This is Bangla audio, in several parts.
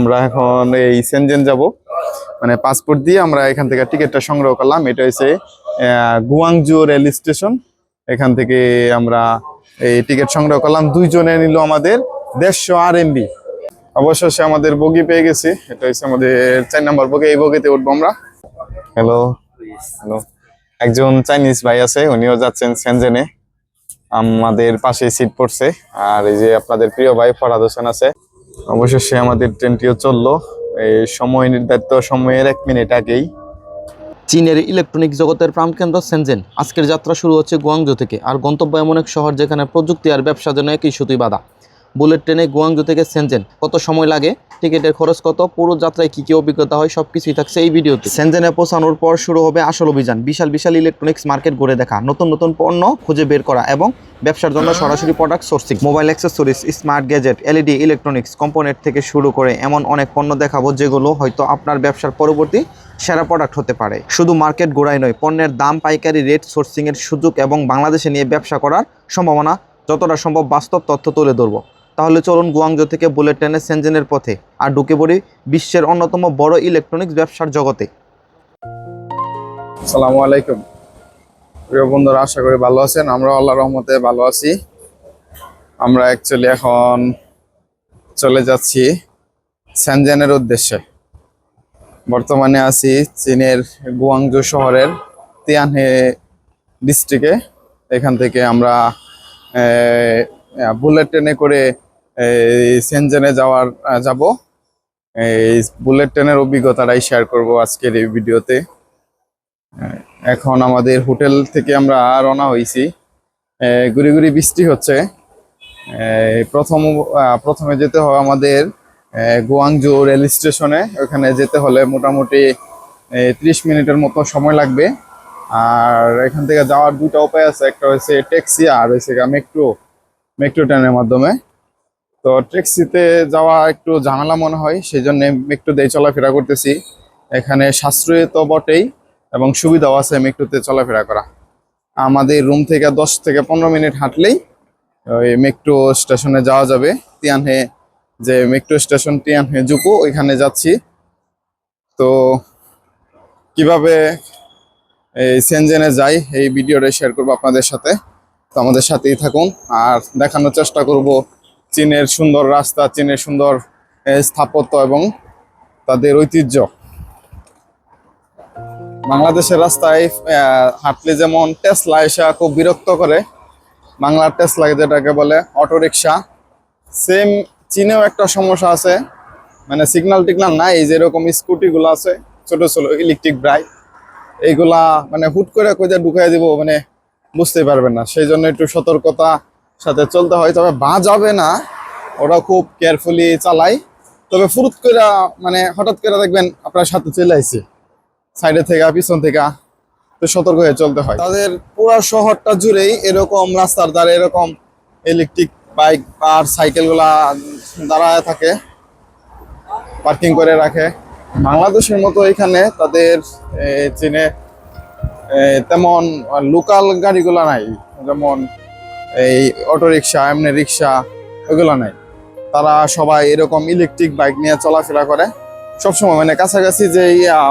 আমরা এখন এই সেনজেন যাব, মানে পাসপোর্ট দিয়ে আমরা এখান থেকে টিকিটটা সংগ্রহ করলাম। এটা হচ্ছে গুয়াংজু রেল স্টেশন। এখান থেকে আমরা এই টিকিট সংগ্রহ করলাম। 2 জনে নিল আমাদের 150 RMB। অবশেষে আমাদের বগি পেয়ে গেছি। এটা হচ্ছে আমাদের 4 নম্বর বগি। এই বগিতে উঠবো আমরা। হ্যালো হ্যালো, একজন চাইনিজ ভাই আছে, উনিও যাচ্ছেন সেনজেনে। আমাদের পাশে সিট পড়ছে। আর এই যে আপনাদের প্রিয় ভাই ফরহাদ হোসেন আছে। অবশেষে আমাদের ট্রেনটিও চললো এই সময় নির্ধারিত সময়ের 1 মিনিট আগেই। চীনের ইলেকট্রনিক জগতের প্রাণকেন্দ্র সেনজেন। আজকের যাত্রা শুরু হচ্ছে গুয়াংজু থেকে। আর গন্তব্য এমন এক শহর যেখানে প্রযুক্তি আর ব্যবসা যেন একই সুতোয় বাঁধা। বুলেট ট্রেনে গুয়াংজু থেকে সেনজেন কত সময় লাগে, টিকিটের খরচ কত, পুরো যাত্রায় কী কী অভিজ্ঞতা হয়, সবকিছুই থাকছে এই ভিডিওতে। সেনজেনে পৌঁছানোর পর শুরু হবে আসল অভিযান। বিশাল বিশাল ইলেকট্রনিক্স মার্কেট ঘুরে দেখা, নতুন নতুন পণ্য খুঁজে বের করা এবং ব্যবসার জন্য সরাসরি product sourcing. Mobile accessories, smart gadget, LED electronics component থেকে শুরু করে এমন অনেক পণ্য দেখাবো যেগুলো হয়তো আপনার ব্যবসার পরবর্তী সেরা প্রোডাক্ট হতে পারে। শুধু মার্কেট ঘোরাই নয়, পণ্যের দাম, পাইকারি রেট, সোর্সিং এর সুযোগ এবং বাংলাদেশে নিয়ে ব্যবসা করার সম্ভাবনা যতটা সম্ভব বাস্তব তথ্য তুলে ধরবো। তাহলে চলুন গুয়াংজু থেকে বুলেট ট্রেনে সেনজেনের পথে আর ঢুকে পড়ি বিশ্বের অন্যতম বড় ইলেকট্রনিক্স ব্যবসার জগতে। আসসালামু আলাইকুম প্রিয় বন্ধুরা, আশা করি ভালো আছেন। আমরা আল্লাহর রহমতে ভালো আছি। আমরা অ্যাকচুয়ালি এখন চলে যাচ্ছি সেনজেনের উদ্দেশ্যে। বর্তমানে আছি চীনের গুয়াংজু শহরের তিয়ানহে ডিস্ট্রিক্টে। এখান থেকে আমরা বুলেট ট্রেনে করে সেনজেনে যাব। এই বুলেট ট্রেনের অভিজ্ঞতাটাই শেয়ার করব আজকের এই ভিডিওতে। এখন আমাদের হোটেল থেকে আমরা রওনা হয়েছি। গুড়ি গুড়ি বৃষ্টি হচ্ছে। প্রথমে যেতে হবে আমাদের গুয়াংজু রেল স্টেশনে। ওখানে যেতে হলে মোটামুটি 30 মিনিটের মতো সময় লাগবে। আর এখান থেকে যাওয়ার 2টা উপায় আছে, একটা হচ্ছে ট্যাক্সি আর হচ্ছে মেট্রো ট্রেনের মাধ্যমে। তো ট্যাক্সিতে যাওয়া একটু ঝামেলা মনে হয়, সেই জন্য মেট্রো দিয়ে চলাফেরা করতেছি। এখানে সাশ্রয়ী তো বটেই এবং সুবিধাও আছে মেট্রোতে চলাফেরা করা। আমাদের রুম থেকে 10 থেকে 15 মিনিট হাঁটলেই ওই মেট্রো স্টেশনে যাওয়া যাবে। তিয়ানহে যে মেট্রো স্টেশন তিয়ানহে জুকু, ওইখানে যাচ্ছি। তো কিভাবে এই সেনজেনে যাই এই ভিডিওটা শেয়ার করবো আপনাদের সাথে। তো আমাদের সাথেই থাকুন আর দেখানোর চেষ্টা করব চীনের সুন্দর রাস্তা, চীনের সুন্দর স্থাপত্য এবং তাদের ঐতিহ্য। বাংলাদেশের রাস্তায় হাঁটলে যেমন টেসলা এসে খুব বিরক্ত করে, বাংলার টেসলা যেটাকে বলে অটোরিকশা, সেম চীনেও একটা সমস্যা আছে। মানে সিগন্যাল টিগনাল নাই, এই যেরকম স্কুটিগুলো আছে ছোট ছোট ইলেকট্রিক বাইক, এইগুলা মানে হুট করে কোথায় ঢুকাই দিব মানে বুঝতে পারবেন না। সেই জন্য একটু সতর্কতা সাথে চলতে হয়। তবে বা যাবে না, ওরা খুব কেয়ারফুলি চালায়। তবে ফুরুত করে মানে হঠাৎ করে দেখবেন আপনার সাথে চলে আসছে সাইডে থেকে পিছন থেকে, তো সতর্ক হয়ে চলতে হয়। তাদের পুরো শহরটা জুড়েই এরকম রাস্তার ধারে এরকম ইলেকট্রিক বাইক আর সাইকেল গুলা দাঁড়ায় থাকে, পার্কিং করে রাখে। বাংলাদেশের মতো এখানে তাদের চীনে তেমন লোকাল গাড়িগুলা নাই, যেমন এই অটোরিকশা, এমনি রিক্সা, ওইগুলা নাই। তারা সবাই এরকম ইলেকট্রিক বাইক নিয়ে চলাফেরা করে সবসময়। মানে কাছাকাছি যে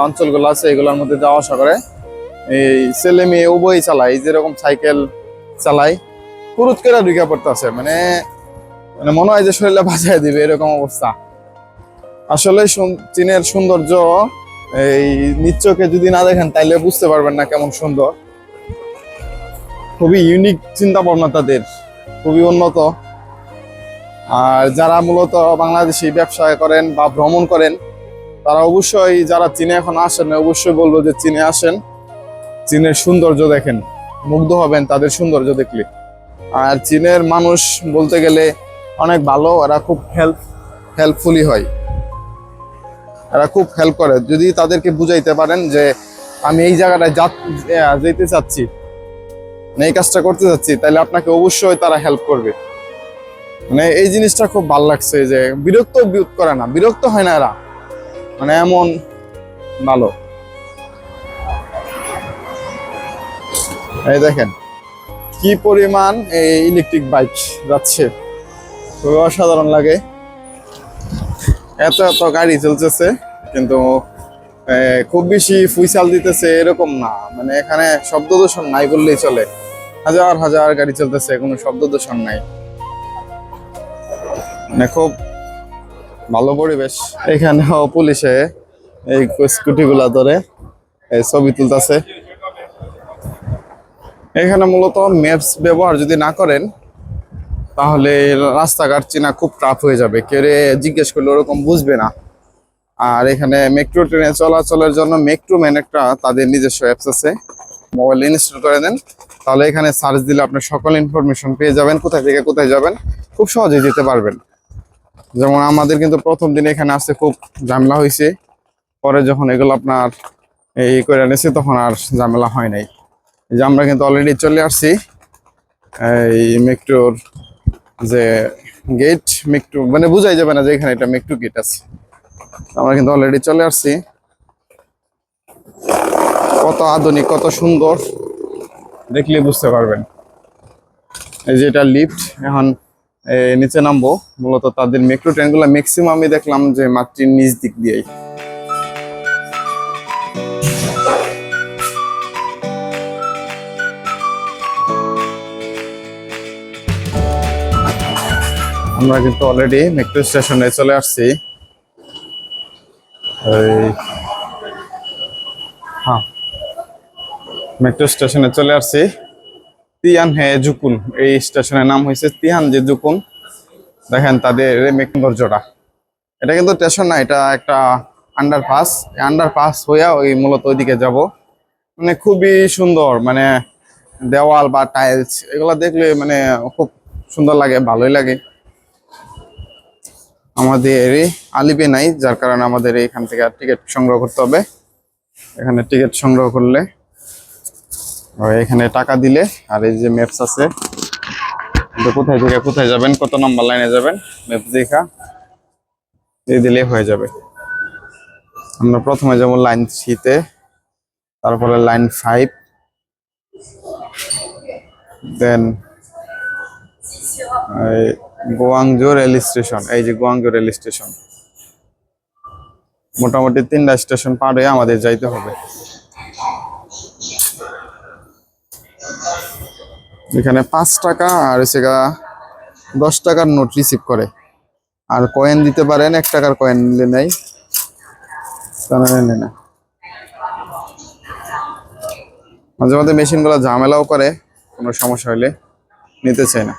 অঞ্চলগুলো আছে এগুলোর মধ্যে যাওয়া আসা করে। এই ছেলে মেয়ে উভয়ই চালায়, যেরকম সাইকেল চালায় পুরুত করে ঢুকে পড়তেছে, মানে মনে হয় যে শরীরে বাজায় দিবে এরকম অবস্থা। আসলে চীনের সৌন্দর্য এই নিশ্চয়কে যদি না দেখেন তাইলে বুঝতে পারবেন না কেমন সুন্দর। খুবই ইউনিক চিন্তা ভাবনা তাদের, খুবই উন্নত। আর যারা মূলত বাংলাদেশি ব্যবসা করেন বা ভ্রমণ করেন, তারা অবশ্যই, যারা চীনে এখন আসেন, অবশ্যই বলবো যে চীনে আসেন, চীনের সৌন্দর্য দেখেন, মুগ্ধ হবেন তাদের সৌন্দর্য দেখলে। আর চীনের মানুষ বলতে গেলে অনেক ভালো, এরা খুব হেল্পফুলি হয়, এরা খুব হেল্প করে। যদি তাদেরকে বুঝাইতে পারেন যে আমি এই জায়গাটায় যেতে চাচ্ছি, এই কাজটা করতে চাচ্ছি, তাহলে আপনাকে অবশ্যই তারা হেল্প করবে। মানে এই জিনিসটা খুব ভালো লাগছে যে বিরক্ত বোধ করে না, বিরক্ত হয় না এরা, মানে এমন ভালো। এই দেখেন কি পরিমাণ এই ইলেকট্রিক বাইক যাচ্ছে, খুবই অসাধারণ লাগে। এত এত গাড়ি চলতেছে, কিন্তু খুব বেশি ফুইসাল দিতেছে এরকম না। মানে এখানে শব্দ দূষণ নাই বললেই চলে। হাজার হাজার গাড়ি চলতেছে, কোনো শব্দ দূষণ নাই, মানে খুব ভালো পরিবেশ। এখানেও পুলিশে এই স্কুটি গুলা ধরে এই ছবি তুলতেছে। এখানে মূলত ম্যাপস ব্যবহার যদি না করেন তাহলে রাস্তাঘাট চেনা খুব টাফ হয়ে যাবে, কেউ জিজ্ঞেস করলে ওরকম বুঝবে না। আর এখানে মেট্রো ট্রেনে চলাচলের জন্য মেট্রো ম্যান একটা তাদের নিজস্ব অ্যাপস আছে, মোবাইল ইনস্টল করে দেন, তাহলে এখানে সার্চ দিলে আপনি সকল ইনফরমেশন পেয়ে যাবেন, কোথায় থেকে কোথায় যাবেন খুব সহজেই যেতে পারবেন। যেমন আমাদের কিন্তু প্রথম দিন এখানে আসতে খুব ঝামেলা হয়েছে, পরে যখন এগুলো আপনার এই করে নিয়েছে তখন আর ঝামেলা হয় নাই। এই যে আমরা কিন্তু অলরেডি চলে আসছি এই মেট্রোর যে গেট, মেট্রো মানে বোঝাই যাবে না যে এখানে একটা মেট্রো গেট আছে। আমরা কিন্তু অলরেডি চলে আসছি। কত আধুনিক, কত সুন্দর, দেখলে বুঝতে পারবেন। এই যে এটা লিফট, এখন নিচে নামবো। মূলত তাদের মেট্রো ট্রেনগুলো ম্যাক্সিমামই দেখলাম যে মাটির নিচ দিক দিয়েই। আমরা কিন্তু অলরেডি মেট্রো স্টেশনে চলে আসছি। হ্যাঁ, মেট্রো স্টেশনে চলে আসছি। তিয়ান হে জুকুন, এই স্টেশনের নাম হয়েছে তিয়ান যে জুকুন। দেখেন তাদের সৌন্দর্যটা। এটা কিন্তু স্টেশন না, এটা একটা আন্ডারপাস। আন্ডারপাস হইয়া ওই মূলত ওইদিকে যাব। মানে খুবই সুন্দর, মানে দেওয়াল বা টাইলস এগুলো দেখলে মানে খুব সুন্দর লাগে, ভালোই লাগে। আমাদের আলিপে নাই, যার কারণে আমাদের এখান থেকে টিকিট সংগ্রহ করতে হবে। এখানে টিকিট সংগ্রহ করলে এখানে টাকা দিলে, আর এই যে ম্যাপস আছে, কোথায় থেকে কোথায় যাবেন, কত নম্বর লাইনে যাবেন ম্যাপ দেখা দিয়ে দিলে হয়ে যাবে। আমরা প্রথমে যাবো লাইন 3-তে, তারপরে লাইন 5, দেন গোয়াংজো রেল স্টেশন। এই যে গোয়াংজো রেল স্টেশন, মোটামুটি 3টা স্টেশন পার হয়ে আমাদের যাইতে হবে। এখানে 5 টাকা আর হচ্ছে 10 টাকার নোট রিসিভ করে, আর কয়েন দিতে পারেন, 1 টাকার কয়েন নিলে নেই, তারা নেয় না। মাঝে মাঝে মেশিনগুলো ঝামেলাও করে, কোনো সমস্যা হলে নিতে চায় না।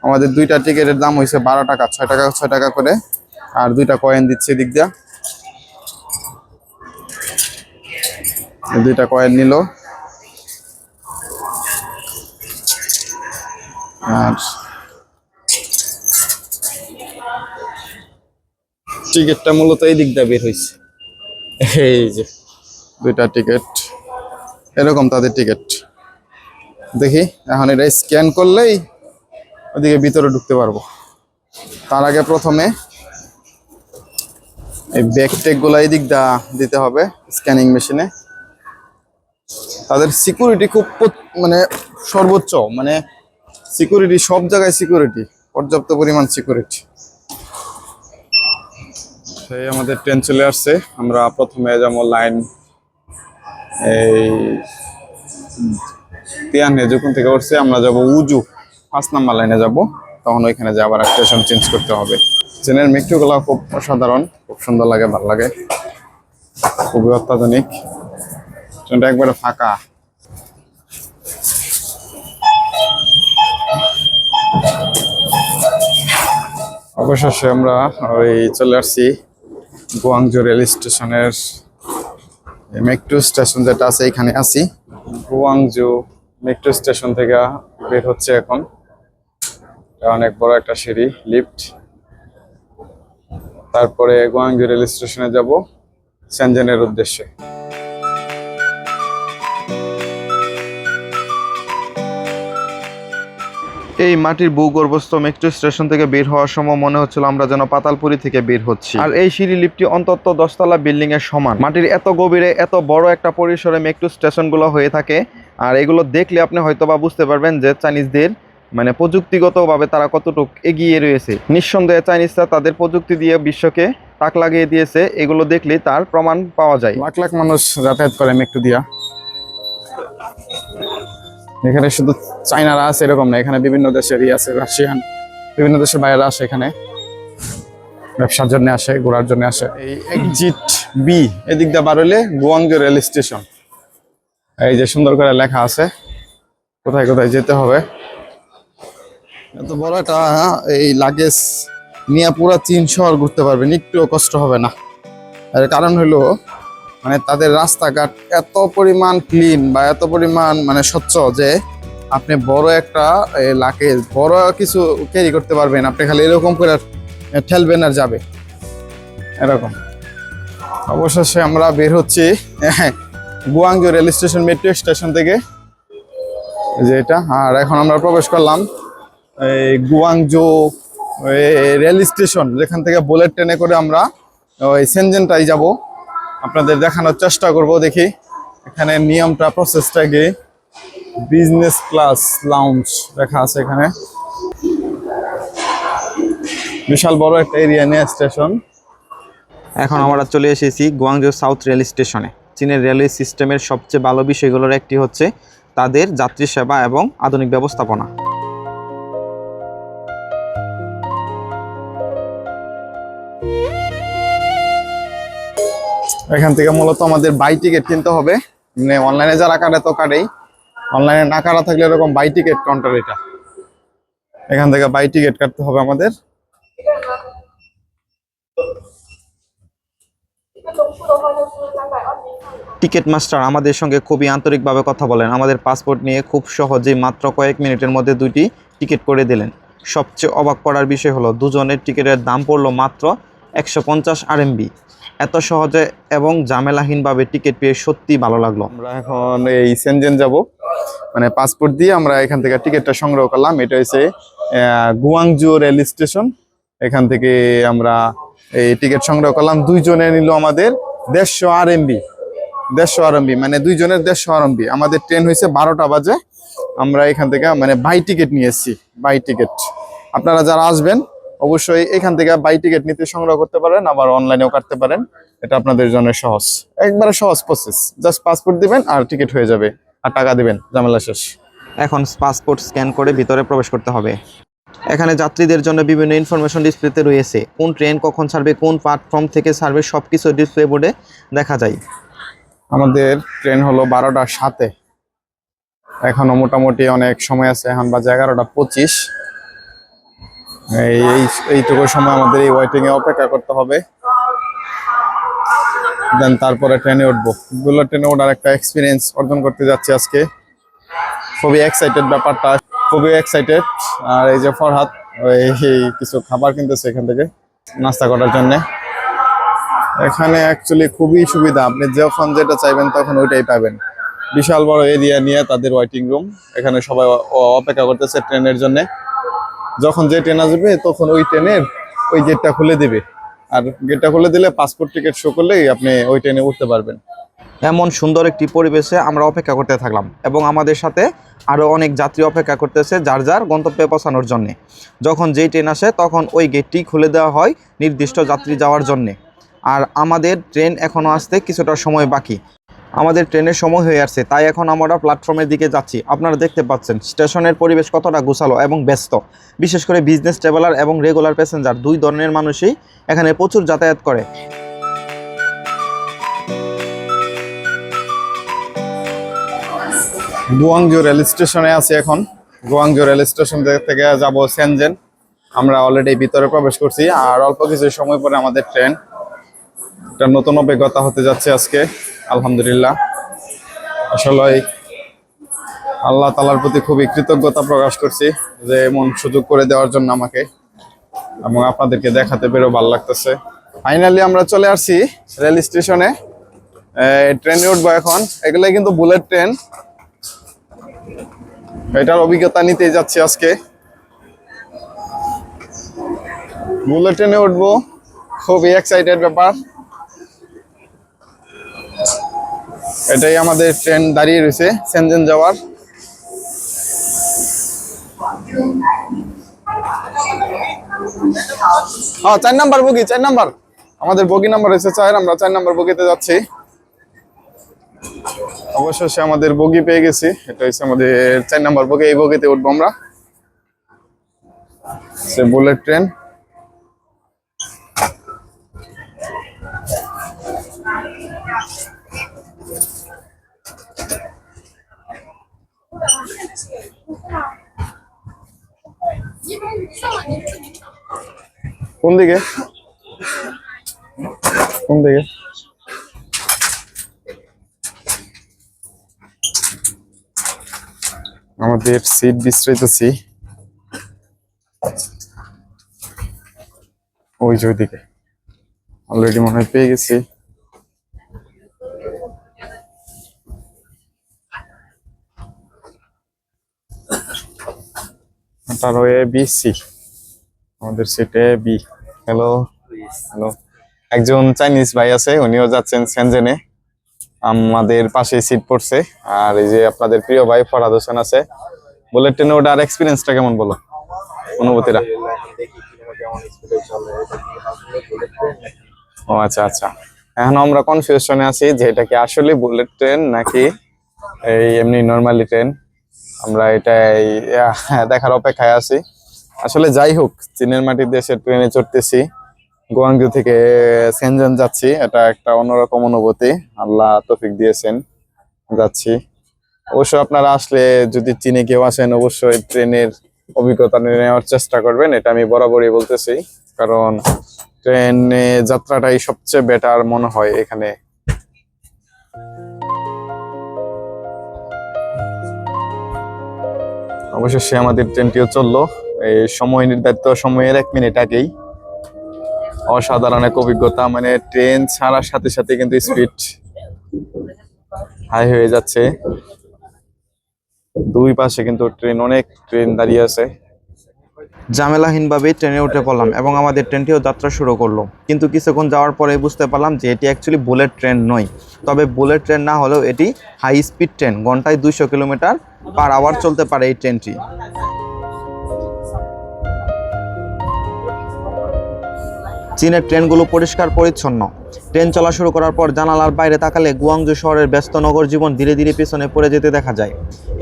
আমাদের 2টা টিকিটের দাম হয়েছে 12 টাকা, 6 টাকা 6 টাকা করে, আর 2টা কয়েন দিচ্ছে দিক দিয়া। 2টা কয়েন নিল। আর টিকিটটা মূলত এই দিক দিয়ে বের হয়েছে। এই যে 2টা টিকিট, এরকম তাদের টিকিট। দেখি এখন এটা স্ক্যান করলেই ওদিকে ভিতরে ঢুকতে পারবো। তার আগে প্রথমে এই ব্যাগ টেক গুলা এই দিক দিতে হবে স্ক্যানিং মেশিনে। তাদের সিকিউরিটি খুব মানে সর্বোচ্চ, মানে সিকিউরিটি সব জায়গায়, সিকিউরিটি পর্যাপ্ত পরিমাণ সিকিউরিটি। সেই আমাদের ট্রেন চলে আসছে। আমরা প্রথমে যাবো লাইন এই তিয়ানে, যখন থেকে উঠছে আমরা যাব উজু 5 নাম্বার লাইনে যাব, তখন ওইখানে যে আবার স্টেশন চেঞ্জ করতে হবে। ট্রেনের মেট্রোগুলো খুব অসাধারণ, খুব সুন্দর লাগে, ভালো লাগে, খুবই অত্যাধুনিক। ট্রেনটা একবারে ফাঁকা। অবশেষে আমরা ওই চলে আসছি গোয়াংজো রেল স্টেশনের মেট্রো স্টেশন যেটা আছে এখানে আছি। গোয়াংজো মেট্রো স্টেশন থেকে বের হচ্ছে এখন। অনেক বড় একটা সিঁড়ি, লিফট। তারপরে গোয়াংজো রেল স্টেশনে যাব সেনজেনের উদ্দেশ্যে। এই মাটির ভূগর্ভস্থ মেট্রো স্টেশন থেকে বের হওয়ার সময় মনে হচ্ছিল আমরা যেন পাতালপুরি থেকে বের হচ্ছি। আর এই সিঁড়ি লিফটটি অন্তত 10 তলা বিল্ডিং এর সমান। মাটির এত গভীরে এত বড় একটা পরিসরে মেট্রো স্টেশনগুলো হয়ে থাকে, আর এগুলো দেখলে আপনি হয়তোবা বুঝতে পারবেন যে চাইনিজদের মানে প্রযুক্তিগতভাবে তারা কতটুকু এগিয়ে রয়েছে। নিঃসন্দেহে চাইনিজরা তাদের প্রযুক্তি দিয়ে বিশ্বকে তাক লাগিয়ে দিয়েছে, এগুলো দেখলে তার প্রমাণ পাওয়া যায়। লাখ লাখ মানুষ যাতায়াত করে মেট্রো দিয়া। এখানে শুধু চাইনারা আছে এরকম না, এখানে বিভিন্ন দেশেরই আছে, রাশিয়ান, বিভিন্ন দেশের বাইরে আসে, এখানে ব্যবসার জন্য আসে, ঘোরার জন্য আসে। এই এক্সিট বি এদিক দিয়ে বার হইলে গুয়াংজো রেল স্টেশন, এই যে সুন্দর করে লেখা আছে কোথায় কোথায় যেতে হবে। এত বড় একটা এই লাগেজ নিয়ে পুরো চীন শহর ঘুরতে পারবেন, একটুও কষ্ট হবে না। এর কারণ হলো মানে তাদের রাস্তাঘাট এত পরিমাণ ক্লিন বা এত পরিমাণ মানে স্বচ্ছ যে আপনি বড় একটা লাগেজ বড় কিছু ক্যারি করতে পারবেন, আপনি খালি এরকম করে ঠেলবেন আর যাবে এরকম। অবশেষে আমরা বের হচ্ছি Guangzhou rail station, metro station থেকে, যে এটা। আর এখন আমরা প্রবেশ করলাম এই গুয়াংজো রেল স্টেশন, যেখান থেকে বুলেট ট্রেনে করে আমরা ওই সেনজেনটাই যাব। আপনাদের দেখানোর চেষ্টা করব। দেখি এখানে নিয়মটা, প্রসেসটা কি। বিজনেস ক্লাস লাউঞ্জ লেখা আছে এখানে, বিশাল বড় একটা এরিয়া নিয়ে স্টেশন। এখন আমরা চলে এসেছি গুয়াংজো সাউথ রেল স্টেশনে। চীনের রেলওয়ে সিস্টেমের সবচেয়ে ভালো বিষয়গুলোর একটি হচ্ছে তাদের যাত্রী সেবা এবং আধুনিক ব্যবস্থাপনা। এখান থেকে মূলত আমাদের বাই টিকিট কিনতে হবে, মানে অনলাইনে যারা কাটে তো কাটেই, অনলাইনে না কাটা থাকলে এরকম বাই টিকিট কাউন্টার, এটা এখান থেকে বাই টিকিট কাটতে হবে আমাদের। টিকিট মাস্টার আমাদের সঙ্গে খুবই আন্তরিকভাবে কথা বলেন, আমাদের পাসপোর্ট নিয়ে খুব সহজেই মাত্র কয়েক মিনিটের মধ্যে 2টি টিকিট করে দিলেন। সবচেয়ে অবাক করার বিষয় হলো দুজনের টিকিটের দাম পড়লো মাত্র 150 RMB। এত সহজে এবং ঝামেলাহীনভাবে টিকিট পেয়ে সত্যি ভালো লাগলো। আমরা এখন এই সেনজেন যাব, মানে পাসপোর্ট দিয়ে আমরা এখান থেকে টিকিটটা সংগ্রহ করলাম। এটা হচ্ছে গুয়াংজো রেল স্টেশন, এখান থেকে আমরা এই টিকিট সংগ্রহ করলাম। দুইজনে নিল আমাদের 150 RMB, 150 RMB, মানে দুইজনের 150 RMB। আমাদের ট্রেন হয়েছে 12টা বাজে। আমরা এখান থেকে মানে বাই টিকিট নিয়ে এসেছি, বাই টিকিট। আপনারা যারা আসবেন অবশ্যই এখান থেকে বাই টিকিট নিতে সংগ্রহ করতে পারেন, আবার অনলাইনেও কাটতে পারেন। এটা আপনাদের জন্য সহজ, একবারে সহজ প্রসেস। জাস্ট পাসপোর্ট দিবেন আর টিকিট হয়ে যাবে, আর টাকা দিবেন, ঝামেলা শেষ। এখন পাসপোর্ট স্ক্যান করে ভিতরে প্রবেশ করতে হবে। এখানে যাত্রীদের জন্য বিভিন্ন ইনফরমেশন ডিসপ্লেতে রয়েছে, কোন ট্রেন কখন ছাড়বে, কোন প্ল্যাটফর্ম থেকে ছাড়বে, সবকিছু ডিসপ্লে বোর্ডে দেখা যায়। আমাদের ট্রেন হলো 12টার 7-এ, এখনো মোটামুটি অনেক সময় আছে, এখন বাজে 11টা 25। এইটুকু সময় আমাদের এই ওয়েটিং এ অপেক্ষা করতে হবে, দেন তারপরে ট্রেনে উঠবো। বুলেট ট্রেনে ওঠার একটা এক্সপিরিয়েন্স অর্জন করতে যাচ্ছি আজকে, খুবই এক্সাইটেড ব্যাপারটা, খুবই এক্সাইটেড। আর এই যে ফরহাদ এই কিছু খাবার কিনতেছে এখান থেকে নাস্তা করার জন্য। এখানে অ্যাকচুয়ালি খুবই সুবিধা, আপনি যখন যেটা চাইবেন তখন ওইটাই পাবেন। বিশাল বড় এরিয়া নিয়ে তাদের ওয়েটিং রুম, এখানে সবাই অপেক্ষা করতেছে ট্রেনের জন্য। যখন যে ট্রেন আসবে তখন ওই ট্রেনের ওই গেটটা খুলে দিবে, আর গেটটা খুলে দিলে পাসপোর্ট টিকিট শো করলেই আপনি ওই ট্রেনে উঠতে পারবেন। এমন সুন্দর একটি পরিবেশে আমরা অপেক্ষা করতে থাকলাম এবং আমাদের সাথে আরও অনেক যাত্রী অপেক্ষা করতেছে যার যার গন্তব্যে পৌঁছানোর জন্যে। যখন যেই ট্রেন আসে তখন ওই গেটটি খুলে দেওয়া হয় নির্দিষ্ট যাত্রী যাওয়ার জন্যে। আর আমাদের ট্রেন এখনও আসতে কিছুটা সময় বাকি, আমাদের ট্রেনের সময় হয়ে আসছে, তাই এখন আমরা প্ল্যাটফর্মের দিকে যাচ্ছি। আপনারা দেখতে পাচ্ছেন স্টেশনের পরিবেশ কতটা গোছালো এবং ব্যস্ত। বিশেষ করে বিজনেস ট্রাভেলার এবং রেগুলার প্যাসেঞ্জার দুই ধরনের মানুষই এখানে প্রচুর যাতায়াত করে। গুয়াংজো রেল স্টেশনে আছি এখন। গুয়াংজো রেল স্টেশন থেকে যাব সেনজেন। আমরা অলরেডি ভিতরে প্রবেশ করছি, আর অল্প কিছু সময় পরে আমাদের ট্রেন। একটা নতুন অভিজ্ঞতা হতে যাচ্ছে আজকে, আলহামদুলিল্লাহ। আসলে আল্লাহ তাআলার প্রতি খুবই কৃতজ্ঞতা প্রকাশ করছি যে এমন সুযোগ করে দেওয়ার জন্য আমাকে, এবং আপনাদেরকে দেখাতে পেরেও ভালো লাগতেছে। ফাইনালি আমরা চলে আসছি রেল স্টেশনে, ট্রেনে উঠবো এখন। এগুলাই কিন্তু বুলেট ট্রেন, এটার অভিজ্ঞতা নিতে যাচ্ছি আজকে। বুলেট ট্রেনে উঠবো, খুবই এক্সাইটেড ব্যাপার। এটাই আমাদের ট্রেন দাঁড়িয়ে রয়েছে সেনজেন যাওয়ার। হ্যাঁ 4 নাম্বার বগি, 4 নাম্বার। আমাদের বগি নাম্বার হচ্ছে 4, আমরা 4 নাম্বার বগিতে যাচ্ছি। অবশেষে আমাদের বগি পেয়ে গেছি, এটা হচ্ছে আমাদের 4 নাম্বার বগি। এই বগিতে উঠবো আমরা, সে বুলেট ট্রেন। কোন দিকে কোন দিকে? আমাদের সিট বিশ্রাইতেছি ওই যে ওইদিকে, অলরেডি মনে হয় পেয়ে গেছি। তার হয়ে বিসি, আমাদের সিটে বি। হ্যালো হ্যালো, একজন চাইনিজ ভাই আছে, উনিও যাচ্ছেন সেনজেনে, আমাদের পাশে সিট পড়ছে। আর এই যে আপনাদের প্রিয় ভাই ফরহাদ হোসেন আছে। বুলেট ট্রেনে ওটার এক্সপিরিয়েন্সটা কেমন বলো, অনুভূতিটা? ও আচ্ছা আচ্ছা, এখন আমরা কনফিউশনে আছি যে এটা কি আসলে বুলেট ট্রেন নাকি এই এমনি নরমালি ট্রেন। আমরা এটাই দেখার অপেক্ষায় আছি। আসলে যাই হোক, চীনের মাটির দেশে ট্রেনে চড়তেছি, গুয়াংজু থেকে সেনজেন যাচ্ছি, এটা একটা অন্যরকম অনুভূতি। আল্লাহ তৌফিক দিয়েছেন, যাচ্ছি। অবশ্যই আপনারা আসলে যদি চীনে কেউ আসেন, অবশ্যই ট্রেনের অভিজ্ঞতা নেওয়ার চেষ্টা করবেন, এটা আমি বরাবরই বলতেছি। কারণ ট্রেনে যাত্রাটাই সবচেয়ে বেটার মনে হয় এখানে। অবশেষে আমাদের ট্রেনটিও চললো, এই সময় নির্ধারিত সময়ের 1 মিনিট আগেই। অসাধারণ এক অভিজ্ঞতা, মানে ট্রেন ছাড়ার সাথে সাথে কিন্তু স্পিড হাই হয়ে যাচ্ছে। দুই পাশে কিন্তু অনেক ট্রেন দাঁড়িয়ে আছে। ঝামেলাহীনভাবে ট্রেনে উঠে পড়লাম এবং আমাদের ট্রেনটিও যাত্রা শুরু করলো। কিন্তু কিছুক্ষণ যাওয়ার পরে বুঝতে পারলাম যে এটি অ্যাকচুয়ালি বুলেট ট্রেন নয়। তবে বুলেট ট্রেন না হলেও এটি হাই স্পিড ট্রেন, ঘন্টায় 200 কিলোমিটার পার আওয়ার চলতে পারে এই ট্রেনটি। চীনের ট্রেনগুলো পরিষ্কার পরিচ্ছন্ন। ট্রেন চলা শুরু করার পর জানালার বাইরে তাকালে গুয়াংজু শহরের ব্যস্ত নগর জীবন ধীরে ধীরে পিছনে পড়ে যেতে দেখা যায়।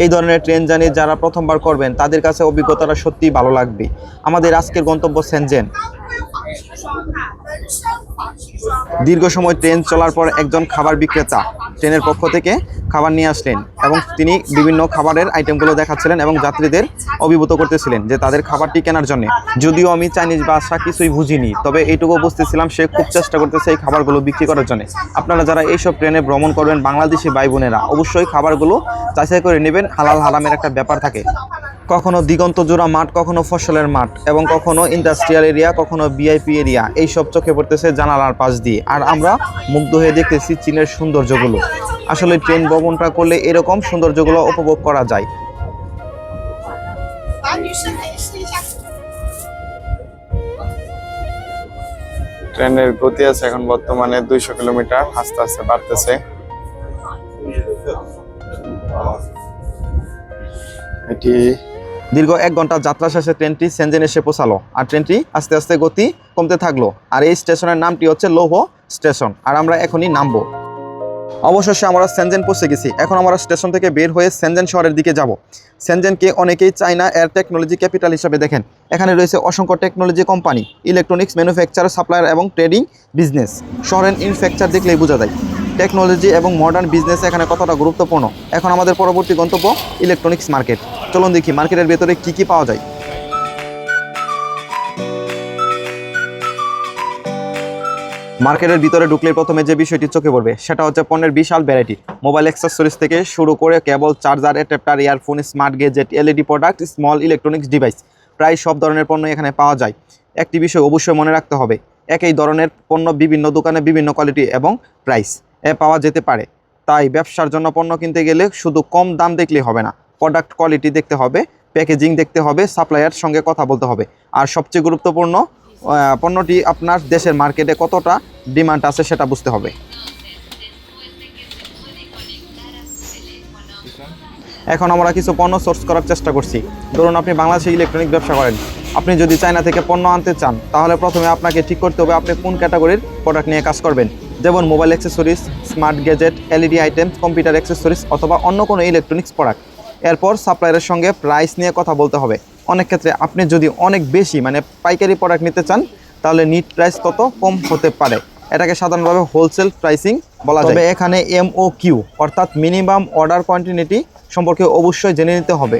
এই ধরনের ট্রেন জার্নি যারা প্রথমবার করবেন তাদের কাছে অভিজ্ঞতাটা সত্যিই ভালো লাগবে। আমাদের আজকের গন্তব্য সেনজেন। দীর্ঘ সময় ট্রেন চলার পর একজন খাবার বিক্রেতা ট্রেনের পক্ষ থেকে খাবার নিয়ে আসলেন এবং তিনি বিভিন্ন খাবারের আইটেমগুলো দেখাচ্ছিলেন এবং যাত্রীদের অভিভূত করতেছিলেন যে তাদের খাবারটি কেনার জন্য। যদিও আমি চাইনিজ ভাষা কিছুই বুঝিনি, তবে এইটুকু বুঝতেছিলাম সে খুব চেষ্টা করতেছে এই খাবারগুলো বিক্রি করার জন্য। আপনারা যারা এইসব ট্রেনে ভ্রমণ করবেন, বাংলাদেশি ভাই বোনেরা, অবশ্যই খাবারগুলো যাচাই করে নেবেন। হালাল হারামের একটা ব্যাপার থাকে। কখনো দিগন্ত জোড়া মাঠ, কখনো ফসলের মাঠ এবং কখনো ইন্ডাস্ট্রিয়াল এরিয়া, কখনো ভিআইপি এরিয়া, এই সব চোখে পড়তেছে জানালার পাশ দিয়ে। আর আমরা মুগ্ধ হয়ে দেখতেছি চীনের সৌন্দর্যগুলো। আসলে ট্রেন ভ্রমণটা করলে এরকম সৌন্দর্যগুলো উপভোগ করা যায়। ট্রেনের গতি আছে এখন বর্তমানে 200 কিলোমিটার, আস্তে আস্তে বাড়তেছে। এটি দীর্ঘ 1 ঘন্টা যাত্রা শেষে ট্রেনটি সেনজেন এসে পৌঁছালো আর ট্রেনটি আস্তে আস্তে গতি কমতে থাকলো। আর এই স্টেশনের নামটি হচ্ছে লৌহ স্টেশন। আর আমরা এখনই নামবো। অবশেষে আমরা সেনজেন পৌঁছে গেছি। এখন আমরা স্টেশন থেকে বের হয়ে সেনজেন শহরের দিকে যাব। সেনজেনকে অনেকেই চায়না এর টেকনোলজি ক্যাপিটাল হিসেবে দেখেন। এখানে রয়েছে অসংখ্য technology company, electronics manufacture, supplier এবং ট্রেডিং বিজনেস। শহরের ইনফ্রাস্ট্রাকচার দেখলেই বোঝা যায় টেকনোলজি এবং মডার্ন বিজনেস এখানে কতটা গুরুত্বপূর্ণ। এখন আমাদের পরবর্তী গন্তব্য ইলেকট্রনিক্স মার্কেট। চলুন দেখি মার্কেটের ভেতরে কি কি পাওয়া যায়। মার্কেটের ভিতরে ঢুকলে প্রথমে যে বিষয়টি চোখে পড়বে সেটা হচ্ছে পণ্যের বিশাল ভ্যারাইটি। মোবাইল অ্যাক্সেসরিজ থেকে শুরু করে cable, charger, adapter, earphone, smart gadget, LED product, small electronics device, প্রায় সব ধরনের পণ্য এখানে পাওয়া যায়। একটি বিষয় অবশ্যই মনে রাখতে হবে, একই ধরনের পণ্য বিভিন্ন দোকানে বিভিন্ন কোয়ালিটি এবং প্রাইস পাওয়া যেতে পারে। তাই ব্যবসার জন্য পণ্য কিনতে গেলে শুধু কম দাম দেখলেই হবে না, প্রোডাক্ট কোয়ালিটি দেখতে হবে, প্যাকেজিং দেখতে হবে, সাপ্লায়ার সঙ্গে কথা বলতে হবে। আর সবচেয়ে গুরুত্বপূর্ণ, পণ্যটি আপনার দেশের মার্কেটে কতটা ডিমান্ড আছে সেটা বুঝতে হবে। এখন আমরা কিছু পণ্য সোর্স করার চেষ্টা করছি। ধরুন আপনি বাংলাদেশে ইলেকট্রনিক ব্যবসা করেন, আপনি যদি চায়না থেকে পণ্য আনতে চান তাহলে প্রথমে আপনাকে ঠিক করতে হবে আপনি কোন ক্যাটাগরির প্রোডাক্ট নিয়ে কাজ করবেন, যেমন mobile accessories, smart gadget, LED items, computer accessories অথবা অন্য কোনো ইলেকট্রনিক্স প্রোডাক্ট। এরপর সাপ্লায়ারের সঙ্গে প্রাইস নিয়ে কথা বলতে হবে। অনেক ক্ষেত্রে আপনি যদি অনেক বেশি পাইকারি প্রোডাক্ট নিতে চান তাহলে নিট প্রাইস তত কম হতে পারে, এটাকে সাধারণভাবে হোলসেল প্রাইসিং বলা যায়। তবে এখানে MOQ অর্থাৎ মিনিমাম অর্ডার কোয়ান্টিটি সম্পর্কে অবশ্যই জেনে নিতে হবে।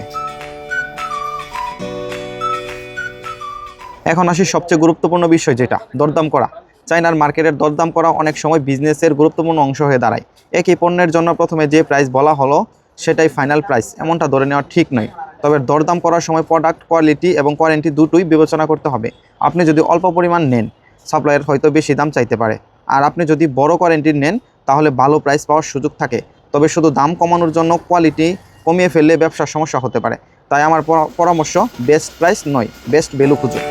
এখন আসি সবচেয়ে গুরুত্বপূর্ণ বিষয়, যেটা দরদাম করা। চায়নার মার্কেটের দরদাম করা অনেক সময় বিজনেসের গুরুত্বপূর্ণ অংশ হয়ে দাঁড়ায়। একই পণ্যের জন্য প্রথমে যে প্রাইস বলা হলো সেটাই ফাইনাল প্রাইস, এমনটা ধরে নেওয়া ঠিক নয়। তবে দরদাম করার সময় প্রোডাক্ট কোয়ালিটি এবং ওয়ারেন্টি দুটোই বিবেচনা করতে হবে। আপনি যদি অল্প পরিমাণ নেন সাপ্লায়ার হয়তো বেশি দাম চাইতে পারে, আর আপনি যদি বড় কোয়ারেন্টির নেন তাহলে ভালো প্রাইস পাওয়ার সুযোগ থাকে। তবে শুধু দাম কমানোর জন্য কোয়ালিটি কমিয়ে ফেললে ব্যবসার সমস্যা হতে পারে। তাই আমার পরামর্শ, বেস্ট প্রাইস নয়, বেস্ট ভ্যালু খুঁজুন।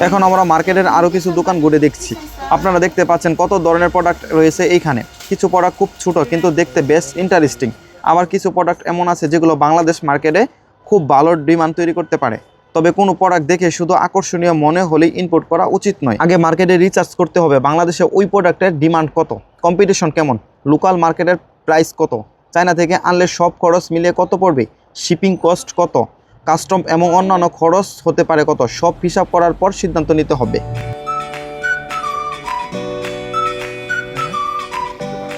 এখন আমরা মার্কেটের আরও কিছু দোকান ঘুরে দেখছি। আপনারা দেখতে পাচ্ছেন কত ধরনের প্রোডাক্ট রয়েছে এইখানে। কিছু প্রোডাক্ট খুব ছোটো কিন্তু দেখতে বেশ ইন্টারেস্টিং, আবার কিছু প্রোডাক্ট এমন আছে যেগুলো বাংলাদেশ মার্কেটে খুব ভালো ডিমান্ড তৈরি করতে পারে। তবে কোনো প্রোডাক্ট দেখে শুধু আকর্ষণীয় মনে হলেই ইম্পোর্ট করা উচিত নয়। আগে মার্কেটে রিসার্চ করতে হবে বাংলাদেশে ওই প্রোডাক্টের ডিমান্ড কত, কম্পিটিশন কেমন, লোকাল মার্কেটের প্রাইস কত, চায়না থেকে আনলে সব খরচ মিলিয়ে কত পড়বে, শিপিং কস্ট কত, কাস্টম এবং অন্যান্য খরচ হতে পারে কত, সব হিসাব করার পর সিদ্ধান্ত নিতে হবে।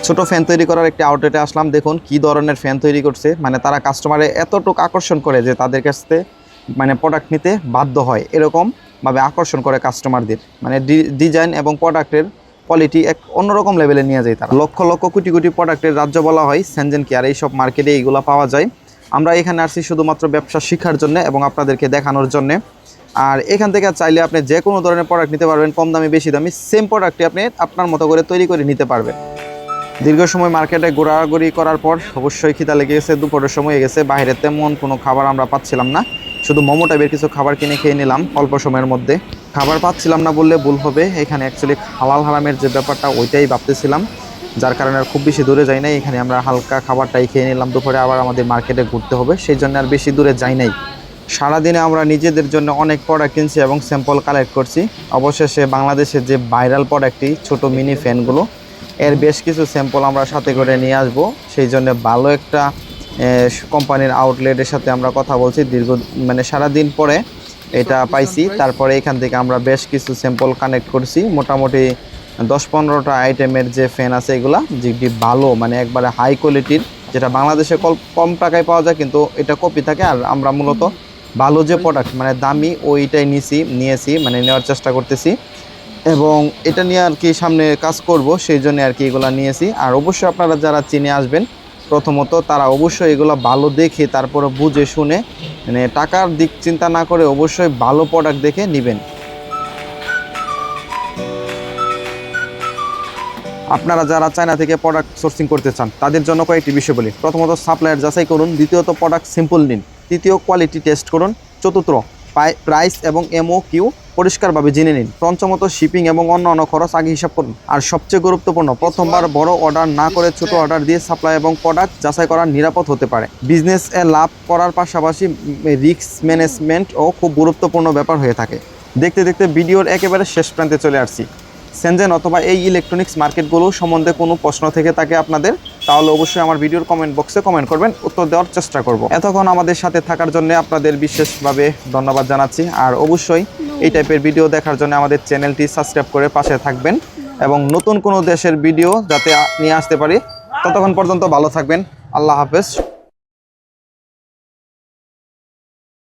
ছোট ফ্যান তৈরি করার একটি আউটলেটে আসলাম। দেখুন কি ধরনের ফ্যান তৈরি করছে, তারা কাস্টমারে এতটুকু আকর্ষণ করে যে তাদের কাছ থেকে প্রোডাক্ট নিতে বাধ্য হয়, এরকমভাবে আকর্ষণ করে কাস্টমারদের। ডিজাইন এবং প্রোডাক্টের কোয়ালিটি এক অন্যরকম লেভেলে নিয়ে যায় তারা। লক্ষ লক্ষ কোটি কোটি প্রোডাক্টের রাজ্য বলা হয় সেনজেন কেয়ার, এই সব মার্কেটে এইগুলো পাওয়া যায়। আমরা এখানে আসছি শুধুমাত্র ব্যবসা শেখার জন্য এবং আপনাদেরকে দেখানোর জন্য। আর এখান থেকে চাইলে আপনি যে কোনো ধরনের প্রোডাক্ট নিতে পারবেন, কম দামি বেশি দামি, সেম প্রোডাক্টটি আপনি আপনার মতো করে তৈরি করে নিতে পারবেন। দীর্ঘ সময় মার্কেটে ঘোরাঘুরি করার পর অবশ্যই খিদা লেগে গেছে, দুপুরের সময় গেছে। বাইরে তেমন কোনো খাবার আমরা পাচ্ছিলাম না, শুধু মোমো টাইপের কিছু খাবার কিনে খেয়ে নিলাম অল্প সময়ের মধ্যে। খাবার পাচ্ছিলাম না বললে ভুল হবে, এখানে অ্যাকচুয়ালি হালাল হারামের যে ব্যাপারটা ওইটাই ভাবতেছিলাম, যার কারণে আর খুব বেশি দূরে যাই নাই। এখানে আমরা হালকা খাবারটাই খেয়ে নিলাম। দুপুরে আবার আমাদের মার্কেটে ঘুরতে হবে, সেই জন্য আর বেশি দূরে যাই নাই। সারাদিনে আমরা নিজেদের জন্য অনেক প্রোডাক্ট কিনছি এবং স্যাম্পল কালেক্ট করছি। অবশেষে বাংলাদেশের যে ভাইরাল প্রোডাক্টটি ছোট মিনি ফ্যানগুলো, এর বেশ কিছু স্যাম্পল আমরা সাথে করে নিয়ে আসব। সেই জন্য ভালো একটা কোম্পানির আউটলেটের সাথে আমরা কথা বলছি। সারাদিন পরে এটা পাইছি। তারপরে এখান থেকে আমরা বেশ কিছু স্যাম্পল কানেক্ট করছি। মোটামুটি 10-15টা আইটেমের যে ফ্যান আছে এগুলা যেটি ভালো, একবারে হাই কোয়ালিটির, যেটা বাংলাদেশে কম টাকায় পাওয়া যায় কিন্তু এটা কপি থাকে। আর আমরা মূলত ভালো যে প্রোডাক্ট দামি ওইটাই নিয়েছি নেওয়ার চেষ্টা করতেছি এবং এটা নিয়ে আর কি সামনে কাজ করব, সেই জন্য আর কি এগুলো নিয়েছি। আর অবশ্যই আপনারা যারা চিনে আসবেন প্রথমত তারা অবশ্যই এগুলো ভালো দেখে তারপরে বুঝে শুনে টাকার দিক চিন্তা না করে অবশ্যই ভালো প্রোডাক্ট দেখে নেবেন। আপনারা যারা চায়না থেকে প্রোডাক্ট সোর্সিং করতে চান তাদের জন্য কয়েকটি বিষয় বলি। প্রথমত সাপ্লায়ার যাচাই করুন, দ্বিতীয়ত প্রোডাক্ট সিম্পল নিন, তৃতীয় কোয়ালিটি টেস্ট করুন, চতুর্থ প্রাইস এবং MOQ পরিষ্কারভাবে জেনে নিন, পঞ্চমত শিপিং এবং অন্যান্য খরচ আগে হিসাব করুন। আর সবচেয়ে গুরুত্বপূর্ণ, প্রথমবার বড় অর্ডার না করে ছোট অর্ডার দিয়ে সাপ্লাই এবং প্রোডাক্ট যাচাই করা নিরাপদ হতে পারে। বিজনেসে লাভ করার পাশাপাশি রিস্ক ম্যানেজমেন্টও খুব গুরুত্বপূর্ণ ব্যাপার হয়ে থাকে। দেখতে দেখতে ভিডিওর একেবারে শেষ প্রান্তে চলে আসছি। সেনজেন অথবা এই ইলেকট্রনিক্স মার্কেটগুলো সম্বন্ধে কোনো প্রশ্ন থেকে থাকে আপনাদের, তাহলে অবশ্যই আমার ভিডিওর কমেন্ট বক্সে কমেন্ট করবেন, উত্তর দেওয়ার চেষ্টা করব। এতক্ষণ আমাদের সাথে থাকার জন্য আপনাদের বিশেষভাবে ধন্যবাদ জানাচ্ছি। আর অবশ্যই এই টাইপের ভিডিও দেখার জন্য আমাদের চ্যানেলটি সাবস্ক্রাইব করে পাশে থাকবেন এবং নতুন কোনো দেশের ভিডিও যাতে নিয়ে আসতে পারি। ততক্ষণ পর্যন্ত ভালো থাকবেন। আল্লাহ হাফেজ।